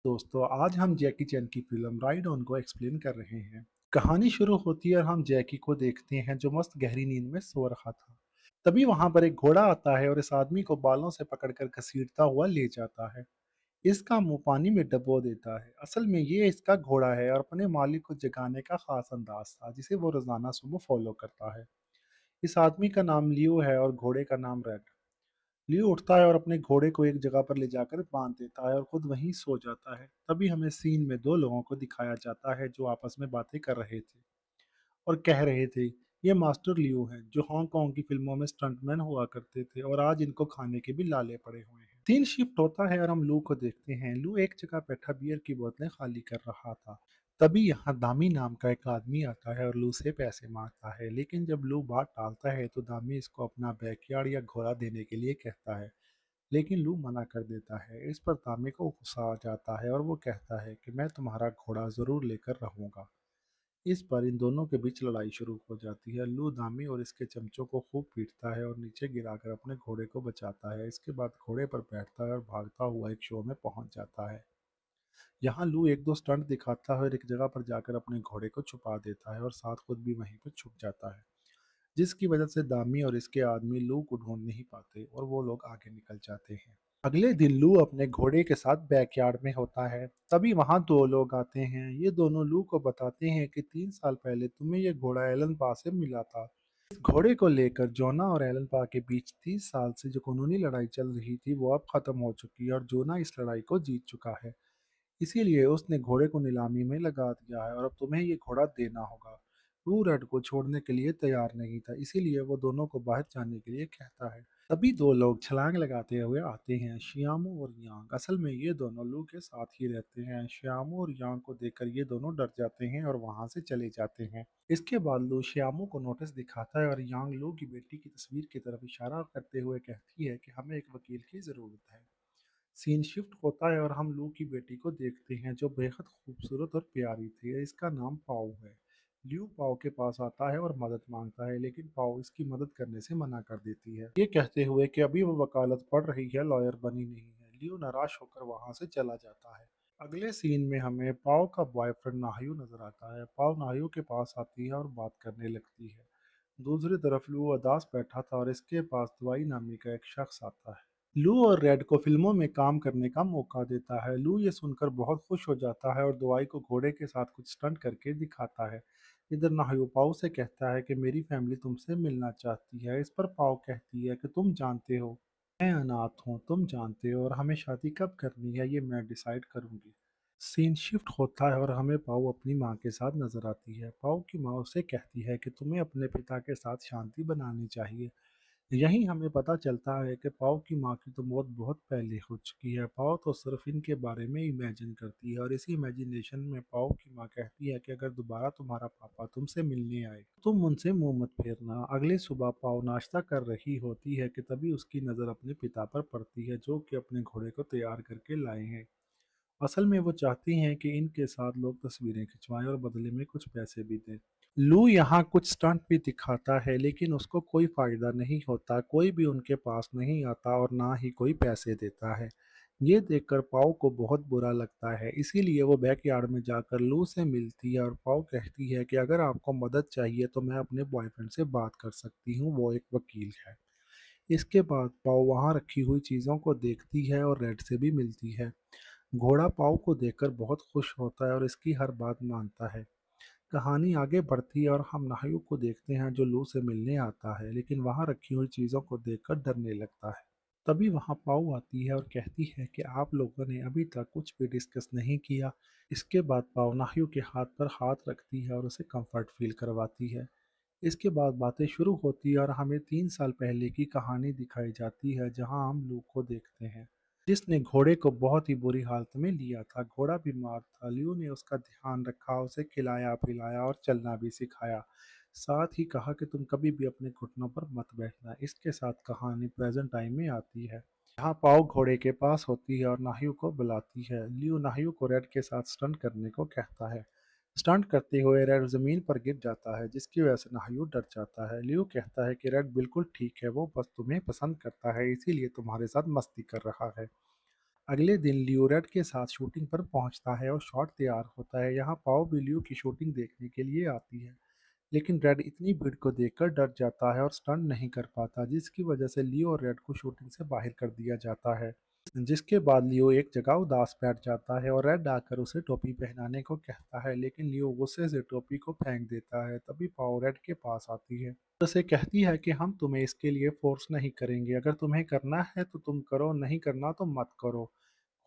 दोस्तों, आज हम जैकी चैन की फिल्म राइड ऑन को एक्सप्लेन कर रहे हैं। कहानी शुरू होती है और हम जैकी को देखते हैं जो मस्त गहरी नींद में सो रहा था। तभी वहां पर एक घोड़ा आता है और इस आदमी को बालों से पकड़कर घसीटता हुआ ले जाता है। इसका मुंह पानी में डुबो देता है। असल में ये इसका घोड़ा है और अपने मालिक को जगाने का खास अंदाज था जिसे वो रोजाना सुबह फॉलो करता है। इस आदमी का नाम लियो है और घोड़े का नाम रेड। लियो उठता है और अपने घोड़े को एक जगह पर ले जाकर बांध देता है और खुद वहीं सो जाता है। तभी हमें सीन में दो लोगों को दिखाया जाता है जो आपस में बातें कर रहे थे और कह रहे थे, ये मास्टर लियो हैं जो हांगकांग की फिल्मों में स्टंटमैन हुआ करते थे और आज इनको खाने के भी लाले पड़े हुए हैं। सीन शिफ्ट होता है और हम लू को देखते हैं। लू एक जगह बैठा बियर की बोतलें खाली कर रहा था। तभी यहाँ दामी नाम का एक आदमी आता है और लू से पैसे मांगता है, लेकिन जब लू बात टालता है तो दामी इसको अपना बैकयार्ड या घोड़ा देने के लिए कहता है, लेकिन लू मना कर देता है। इस पर तामे को गुस्सा आ जाता है और वो कहता है कि मैं तुम्हारा घोड़ा जरूर लेकर रहूंगा। इस पर इन दोनों के बीच लड़ाई शुरू हो जाती है। लू दामी और इसके चमचों को खूब पीटता है और नीचे गिराकर अपने घोड़े को बचाता है। इसके बाद घोड़े पर बैठता है और भागता हुआ एक शो में पहुंच जाता है। यहाँ लू एक दो स्टंट दिखाता है और एक जगह पर जाकर अपने घोड़े को छुपा देता है और साथ खुद भी वहीं पर छुप जाता है, जिसकी वजह से दामी और इसके आदमी लू को ढूंढ नहीं पाते और वो लोग आगे निकल जाते हैं। अगले दिन लू अपने घोड़े के साथ बैकयार्ड में होता है। तभी वहां दो लोग आते हैं। ये दोनों लू को बताते हैं कि 3 साल पहले तुम्हें ये घोड़ा एलन पा से मिला था। इस घोड़े को लेकर जोना और एलन पा के बीच 30 साल से जो कानूनी लड़ाई चल रही थी वो अब खत्म हो चुकी है और जोना इस लड़ाई को जीत चुका है। इसीलिए उसने घोड़े को नीलामी में लगा दिया है और अब तुम्हें ये घोड़ा देना होगा। टू रेड को छोड़ने के लिए तैयार नहीं था, इसीलिए वो दोनों को बाहर जाने के लिए कहता है। तभी दो लोग छलांग लगाते हुए आते हैं, श्यामू और यांग। असल में ये दोनों लू के साथ ही रहते हैं। श्यामू और यांग को देखकर ये दोनों डर जाते हैं और वहां से चले जाते हैं। इसके बाद लू श्यामू को नोटिस दिखाता है और यांग लू की बेटी की तस्वीर की तरफ इशारा करते हुए कहती है कि हमें एक वकील की जरूरत है। सीन शिफ्ट होता है और हम लू की बेटी को देखते हैं जो बेहद खूबसूरत और प्यारी थी। इसका नाम पाओ है। लियो पाओ के पास आता है और मदद मांगता है, लेकिन पाओ इसकी मदद करने से मना कर देती है, ये कहते हुए कि अभी वो वकालत पढ़ रही है, लॉयर बनी नहीं है। लियो निराश होकर वहां से चला जाता है। अगले सीन में हमें पाओ का बॉयफ्रेंड नाहियो नजर आता है। पाओ नाहियो के पास आती है और बात करने लगती है। दूसरी तरफ लू उदास बैठा था और इसके पास दवाई नामी का एक शख्स आता है। लू और रेड को फिल्मों में काम करने का मौका देता है। लू ये सुनकर बहुत खुश हो जाता है और दवाई को घोड़े के साथ कुछ स्टंट करके दिखाता है। इधर नाहियो पाओ से कहता है कि मेरी फैमिली तुमसे मिलना चाहती है। इस पर पाओ कहती है कि तुम जानते हो मैं अनाथ हूँ, तुम जानते हो, और हमें शादी कब करनी है ये मैं डिसाइड करूंगी। सीन शिफ्ट होता है और हमें पाओ अपनी माँ के साथ नजर आती है। पाओ की माँ उसे कहती है कि तुम्हें अपने पिता के साथ शांति बनानी चाहिए। यहीं हमें पता चलता है कि पाओ की माँ की तो मौत बहुत पहले हो चुकी है। पाओ तो सिर्फ इनके बारे में इमेजिन करती है और इसी इमेजिनेशन में पाओ की माँ कहती है कि अगर दोबारा तुम्हारा पापा तुमसे मिलने आए तो तुम उनसे मुंह मत फेरना। अगली सुबह पाओ नाश्ता कर रही होती है कि तभी उसकी नज़र अपने पिता पर पड़ती है जो कि अपने घोड़े को तैयार करके लाए हैं। असल में वो चाहती हैं कि इनके साथ लोग तस्वीरें खिंचवाएं और बदले में कुछ पैसे भी दें। लू यहाँ कुछ स्टंट भी दिखाता है, लेकिन उसको कोई फायदा नहीं होता। कोई भी उनके पास नहीं आता और ना ही कोई पैसे देता है। ये देखकर पाओ को बहुत बुरा लगता है, इसीलिए वो बैकयार्ड में जाकर लू से मिलती है और पाओ कहती है कि अगर आपको मदद चाहिए तो मैं अपने बॉयफ्रेंड से बात कर सकती हूँ, वो एक वकील है। इसके बाद पाओ वहाँ रखी हुई चीज़ों को देखती है और रेड से भी मिलती है। घोड़ा पाओ को देखकर बहुत खुश होता है और इसकी हर बात मानता है। कहानी आगे बढ़ती है और हम नायु को देखते हैं जो लू से मिलने आता है, लेकिन वहां रखी हुई चीजों को देखकर डरने लगता है। तभी वहां पाओ आती है और कहती है कि आप लोगों ने अभी तक कुछ भी डिस्कस नहीं किया। इसके बाद पाओ नायु के हाथ पर हाथ रखती है और उसे कंफर्ट फील करवाती है। इसके बाद बातें शुरू होती है और हमें 3 साल पहले की कहानी दिखाई जाती है जहां हम लू को देखते हैं जिसने घोड़े को बहुत ही बुरी हालत में लिया था। घोड़ा बीमार था। लियो ने उसका ध्यान रखा, उसे खिलाया पिलाया और चलना भी सिखाया। साथ ही कहा कि तुम कभी भी अपने घुटनों पर मत बैठना। इसके साथ कहानी प्रेजेंट टाइम में आती है। यहाँ पाओ घोड़े के पास होती है और नाहियो को बुलाती है। लियो नाहियो को रेड के साथ स्टंट करने को कहता है। स्टंट करते हुए रेड जमीन पर गिर जाता है जिसकी वजह से नाहियो डर जाता है। लियो कहता है कि रेड बिल्कुल ठीक है, वो बस तुम्हें पसंद करता है, इसीलिए तुम्हारे साथ मस्ती कर रहा है। अगले दिन लियो रेड के साथ शूटिंग पर पहुंचता है और शॉट तैयार होता है। यहाँ पाओ भी लियो की शूटिंग देखने के लिए आती है, लेकिन रेड इतनी भीड़ को देखकर डर जाता है और स्टंट नहीं कर पाता, जिसकी वजह से लियो और रेड को शूटिंग से बाहर कर दिया जाता है। जिसके बाद लियो एक जगह उदास बैठ जाता है और रेड आकर उसे टोपी पहनाने को कहता है, लेकिन लियो गुस्से से टोपी को फेंक देता है। तभी पाओ रेड के पास आती है, उसे कहती है कि हम तुम्हें इसके लिए फोर्स नहीं करेंगे, अगर तुम्हें करना है तो तुम करो, नहीं करना तो मत करो।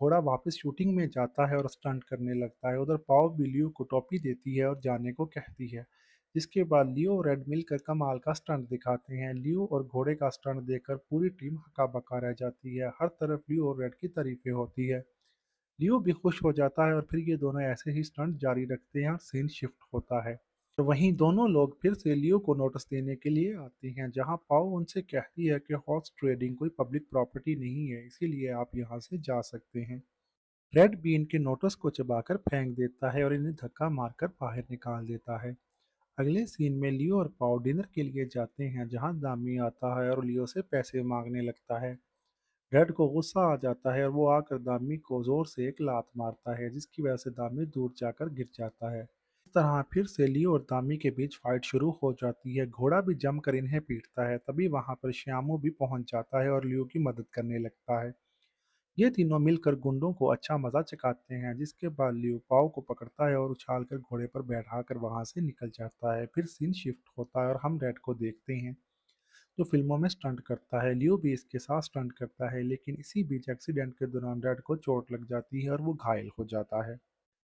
घोड़ा वापस शूटिंग में जाता है और स्टंट करने लगता है। उधर पाव भी लियो को टोपी देती है और जाने को कहती है, जिसके बाद लियो और रेड मिलकर कमाल का स्टंट दिखाते हैं। लियो और घोड़े का स्टंट देखकर पूरी टीम हक्का बक्का रह जाती है। हर तरफ लियो और रेड की तारीफें होती है। लियो भी खुश हो जाता है और फिर ये दोनों ऐसे ही स्टंट जारी रखते हैं और सीन शिफ्ट होता है। तो वहीं दोनों लोग फिर से लियो को नोटिस देने के लिए आते हैं, जहां पाओ उनसे कहती है कि हॉर्स ट्रेडिंग कोई पब्लिक प्रॉपर्टी नहीं है, इसीलिए आप यहां से जा सकते हैं। रेड भी इनके नोटिस को चबाकर फेंक देता है और इन्हें धक्का मारकर बाहर निकाल देता है। अगले सीन में लियो और पाओ डिनर के लिए जाते हैं, जहां दामी आता है और लियो से पैसे मांगने लगता है। रेड को गुस्सा आ जाता है और वो आकर दामी को जोर से एक लात मारता है, जिसकी वजह से दामी दूर जाकर गिर जाता है। इस तरह फिर से लियो और दामी के बीच फाइट शुरू हो जाती है। घोड़ा भी जमकर इन्हें पीटता है। तभी वहां पर श्यामू भी पहुंच जाता है और लियो की मदद करने लगता है। ये तीनों मिलकर गुंडों को अच्छा मजा चखाते हैं, जिसके बाद लियो पाओ को पकड़ता है और उछालकर घोड़े पर बैठाकर वहां से निकल जाता है। फिर सीन शिफ्ट होता है और हम रेड को देखते हैं, जो फिल्मों में स्टंट करता है। लियो भी इसके साथ स्टंट करता है, लेकिन इसी बीच एक्सीडेंट के दौरान रेड को चोट लग जाती है और वो घायल हो जाता है,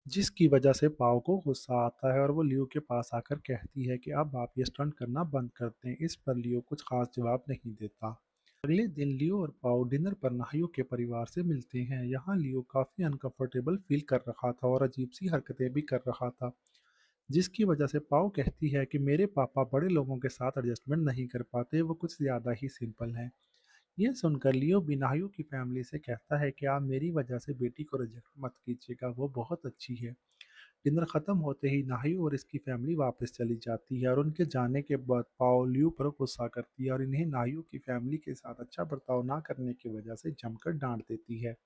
जिसकी वजह से पाओ को गुस्सा आता है और वो लियो के पास आकर कहती है कि अब आप ये स्टंट करना बंद कर दें। इस पर लियो कुछ खास जवाब नहीं देता। अगले दिन लियो और पाओ डिनर पर नाहियो के परिवार से मिलते हैं। यहाँ लियो काफी अनकंफर्टेबल फील कर रहा था और अजीब सी हरकतें भी कर रहा था, जिसकी वजह से पाओ कहती है कि मेरे पापा बड़े लोगों के साथ एडजस्टमेंट नहीं कर पाते, वो कुछ ज़्यादा ही सिंपल हैं। ये सुनकर लियो भी नाहियो की फैमिली से कहता है कि आप मेरी वजह से बेटी को रिजेक्ट मत कीजिएगा, वो बहुत अच्छी है। डिनर खत्म होते ही नाहियो और इसकी फैमिली वापस चली जाती है और उनके जाने के बाद पाओ लियो पर गुस्सा करती है और इन्हें नाहियो की फैमिली के साथ अच्छा बर्ताव ना करने की वजह से जमकर डांट देती है।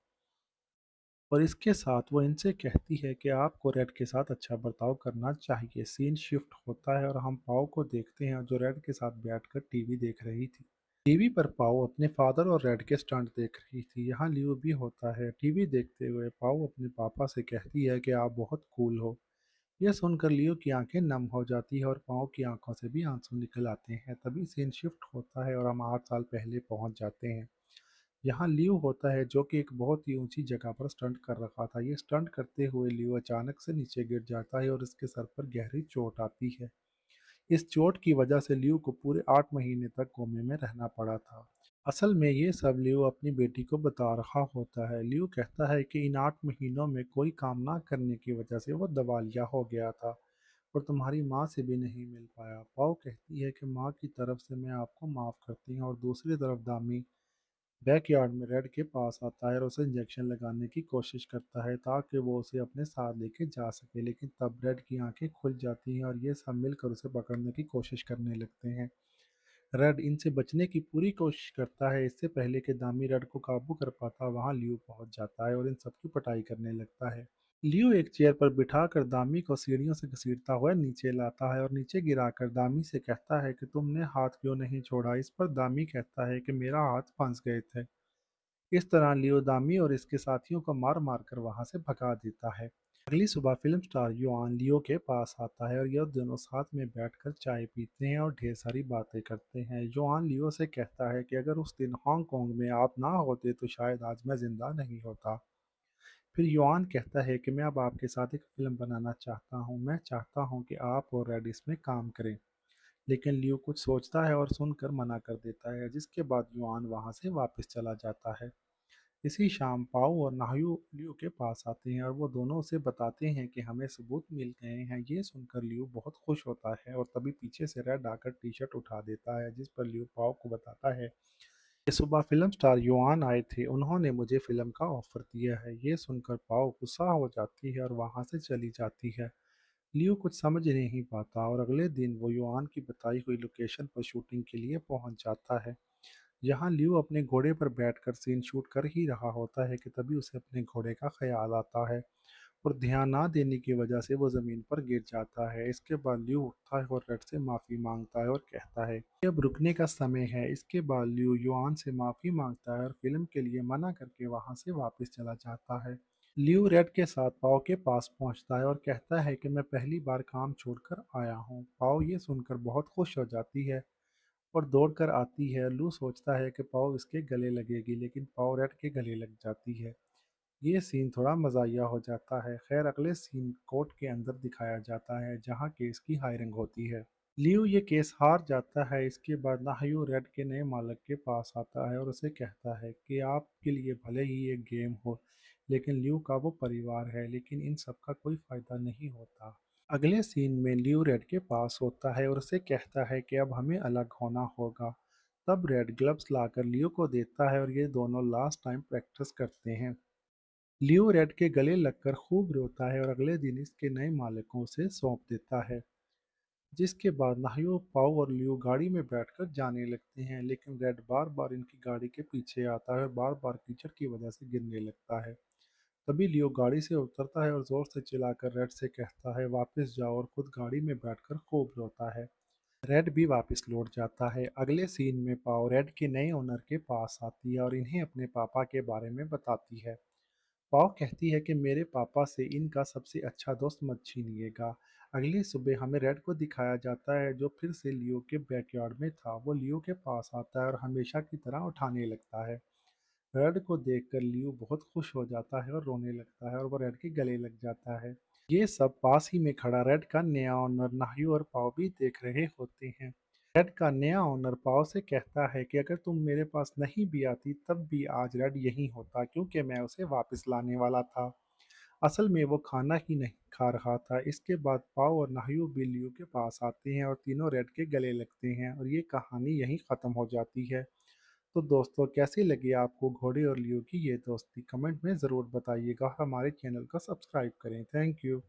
और इसके साथ वो इनसे कहती है कि आपको रेड के साथ अच्छा बर्ताव करना चाहिए। सीन शिफ्ट होता है और हम पाओ को देखते हैं, जो रेड के साथ बैठकर टीवी देख रही थी। टीवी पर पाओ अपने फादर और रेड के स्टंट देख रही थी। यहाँ लियो भी होता है। टीवी देखते हुए पाओ अपने पापा से कहती है कि आप बहुत कूल हो। यह सुनकर लियो की आंखें नम हो जाती है और पाओ की आंखों से भी आंसू निकल आते हैं। तभी सीन शिफ्ट होता है और हम 8 साल पहले पहुंच जाते हैं। यहाँ लियो होता है, जो कि एक बहुत ही ऊंची जगह पर स्टंट कर रखा था। ये स्टंट करते हुए लियो अचानक से नीचे गिर जाता है और इसके सर पर गहरी चोट आती है। इस चोट की वजह से लियो को पूरे 8 महीने तक कोमे में रहना पड़ा था। असल में ये सब लियो अपनी बेटी को बता रहा होता है। लियो कहता है कि इन 8 महीनों में कोई काम ना करने की वजह से वो दिवालिया हो गया था और तुम्हारी माँ से भी नहीं मिल पाया। पाओ कहती है कि माँ की तरफ से मैं आपको माफ़ करती हूँ, और दूसरी तरफ दामी बैकयार्ड में रेड के पास आता है और उसे इंजेक्शन लगाने की कोशिश करता है ताकि वो उसे अपने साथ लेके जा सके, लेकिन तब रेड की आंखें खुल जाती हैं और ये सब मिलकर उसे पकड़ने की कोशिश करने लगते हैं। रेड इनसे बचने की पूरी कोशिश करता है। इससे पहले कि दामी रेड को काबू कर पाता, वहां लियो पहुंच जाता है और इन सबकी पिटाई करने लगता है। लियो एक चेयर पर बिठाकर दामी को सीढ़ियों से घसीटता हुआ नीचे लाता है और नीचे गिराकर दामी से कहता है कि तुमने हाथ क्यों नहीं छोड़ा। इस पर दामी कहता है कि मेरा हाथ फंस गए थे। इस तरह लियो दामी और इसके साथियों को मार मार कर वहां से भगा देता है। अगली सुबह फिल्म स्टार युआन लियो के पास आता है और यह दोनों साथ में बैठकर चाय पीते हैं और ढेर सारी बातें करते हैं। युआन लियो से कहता है कि अगर उस दिन हांगकांग में आप ना होते तो शायद आज मैं जिंदा नहीं होता। फिर युआन कहता है कि मैं अब आपके साथ एक फिल्म बनाना चाहता हूँ, मैं चाहता हूँ कि आप और रेड इसमें काम करें। लेकिन लियो कुछ सोचता है और सुनकर मना कर देता है, जिसके बाद युआन वहां से वापस चला जाता है। इसी शाम पाओ और नाहियो लियो के पास आते हैं और वो दोनों उसे बताते हैं कि हमें सबूत मिल गए हैं। ये सुनकर लियो बहुत खुश होता है और तभी पीछे से रेड आकर टी शर्ट उठा देता है, जिस पर लियो पाओ को बताता है कि सुबह फिल्म स्टार युआन आए थे, उन्होंने मुझे फिल्म का ऑफर दिया है। ये सुनकर पाओ गुस्सा हो जाती है और वहां से चली जाती है। लियो कुछ समझ नहीं पाता और अगले दिन वो युआन की बताई हुई लोकेशन पर शूटिंग के लिए पहुंच जाता है। यहाँ लियो अपने घोड़े पर बैठकर सीन शूट कर ही रहा होता है कि तभी उसे अपने घोड़े का ख्याल आता है और ध्यान ना देने की वजह से वो ज़मीन पर गिर जाता है। इसके बाद लियो उठता है और रेड से माफ़ी मांगता है और कहता है कि अब रुकने का समय है। इसके बाद लियो युआन से माफ़ी मांगता है और फिल्म के लिए मना करके वहाँ से वापस चला जाता है। लियो रेड के साथ पाओ के पास पहुँचता है और कहता है कि मैं पहली बार काम छोड़कर आया हूँ। पाओ ये सुनकर बहुत खुश हो जाती है और दौड़कर आती है। लू सोचता है कि पाओ इसके गले लगेगी, लेकिन पाओ रेड के गले लग जाती है। ये सीन थोड़ा मज़ाहिया हो जाता है। खैर अगले सीन कोर्ट के अंदर दिखाया जाता है जहाँ केस की हायरिंग होती है। लियो ये केस हार जाता है। इसके बाद नाहियो रेड के नए मालिक के पास आता है और उसे कहता है कि आपके लिए भले ही एक गेम हो, लेकिन लियो का वो परिवार है, लेकिन इन सब का कोई फ़ायदा नहीं होता। अगले सीन में लियो रेड के पास होता है और उसे कहता है कि अब हमें अलग होना होगा। तब रेड ग्लव्स लाकर लियो को देता है और ये दोनों लास्ट टाइम प्रैक्टिस करते हैं। लियो रेड के गले लगकर खूब रोता है और अगले दिन इसके नए मालिकों से सौंप देता है। जिसके बाद नाहियो, पाओ और लियो गाड़ी में बैठकर जाने लगते हैं, लेकिन रेड बार बार इनकी गाड़ी के पीछे आता है और बार बार कीचड़ की वजह से गिरने लगता है। तभी लियो गाड़ी से उतरता है और जोर से चिल्लाकर रेड से कहता है वापस जाओ, और खुद गाड़ी में बैठकर खूब रोता है। रेड भी वापस लौट जाता है। अगले सीन में पाओ रेड के नए ओनर के पास आती है और इन्हें अपने पापा के बारे में बताती है। पाव कहती है कि मेरे पापा से इनका सबसे अच्छा दोस्त मत छीनिएगा। अगली सुबह हमें रेड को दिखाया जाता है जो फिर से लियो के बैकयार्ड में था। वो लियो के पास आता है और हमेशा की तरह उठाने लगता है। रेड को देखकर लियो बहुत खुश हो जाता है और रोने लगता है और वो रेड के गले लग जाता है। ये सब पास ही में खड़ा रेड का नया ओनर नाहियो और पाव भी देख रहे होते हैं। रेड का नया ओनर पाव से कहता है कि अगर तुम मेरे पास नहीं भी आती तब भी आज रेड यहीं होता, क्योंकि मैं उसे वापस लाने वाला था। असल में वो खाना ही नहीं खा रहा था। इसके बाद पाव और नाहियो भी लियो के पास आते हैं और तीनों रेड के गले लगते हैं और ये कहानी यहीं ख़त्म हो जाती है। तो दोस्तों कैसी लगी आपको घोड़े और लियो की ये दोस्ती? कमेंट में ज़रूर बताइएगा। हमारे चैनल को सब्सक्राइब करें। Thank you.